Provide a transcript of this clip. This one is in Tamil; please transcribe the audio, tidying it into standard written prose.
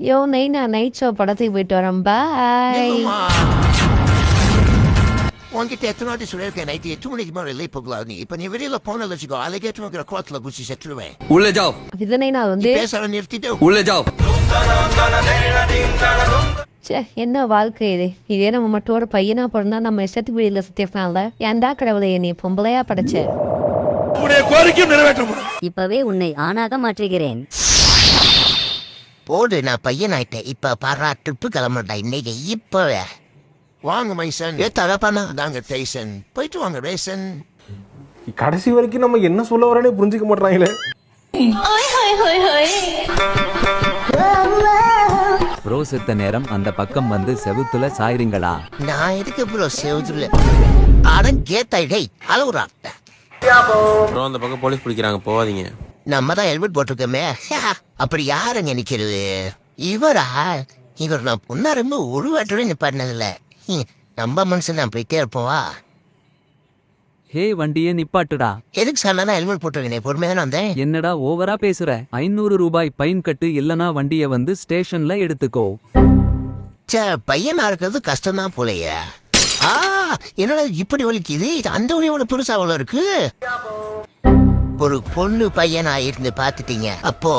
யோ நைனா நைட் ஷோ படத்துக்கு போயிட்டு வரோம் பாய். உங்ககிட்ட எத்தனை வாட்டி சொல்லியிருக்கேன் நைட்டு 8 மணிக்கு மேலே வெளியே போகலாம். இப்ப நீ வெளியில போன வச்சுக்கோ அலைகேட்டு கோத்துல குச்சி செத்துருவேன். உள்ளே ஜாவ். இது நைனா வந்து பேச நிறுத்திட்டு உள்ளே ஜாவ். ச்சே என்ன வாழ்க்கை இது. இதே நம்ம மட்டும் ஒரு பையனா பிறந்தா நம்ம இஷ்டத்துக்கு வெளியில சுத்திருக்கலாம்ல. ஏன்டா கடவுளை நீ பொம்பளையா படைச்ச. இப்பவே உன்னை ஆணாக மாற்றுகிறேன். போடு நான் பையன் ஆயிட்டேன். இப்ப பாராட்டுப்பு கிளம்புறா இன்னைக்கு. இப்ப வாங்க மைசன் தகப்பானா தாங்க டைசன் போயிட்டு வாங்க ரேசன். கடைசி வரைக்கும் நம்ம என்ன சொல்ல வரேன்னு புரிஞ்சுக்க மாட்டாங்களே. ப்ரோ செத்த நேரம் அந்த பக்கம் வந்து செவுத்துல சாயிறீங்களா? நான் எதுக்கு ப்ரோ செவுத்துல அடன் கேத்தாயிடை அளவுறா. ப்ரோ அந்த பக்கம் போலீஸ் பிடிக்கிறாங்க போவாதீங்க. நம்ம தான் ஹெல்மெட் போட்டிருக்கோமே. அப்படி யாருங்க நிக்கிறது? இவரா? இவர் நான் பொண்ணா ரொம்ப உருவாட்டவே நிப்பாட்டினதில்ல. நம்ம மனுஷன் நான் போயிட்டே இருப்போவா. ஹே வண்டியே நிப்பாட்டுடா. எதுக்கு சார் நான் ஹெல்மெட் போட்டிருக்கேன் பொறுமையா தானே வந்தேன். என்னடா ஓவரா பேசுற? 500 ரூபாய் பைன் கட்டு இல்லனா வண்டிய வந்து ஸ்டேஷன்ல எடுத்துக்கோ. சே பையனா இருக்கிறது கஷ்டம் தான் போலையே. என்னடா இப்படி ஒலிக்குது? அந்த ஒலியோட பெருசா அவ்வளோ இருக்கு. ஒரு பொண்ணு பையனா இருந்து பாத்துட்டீங்க அப்போ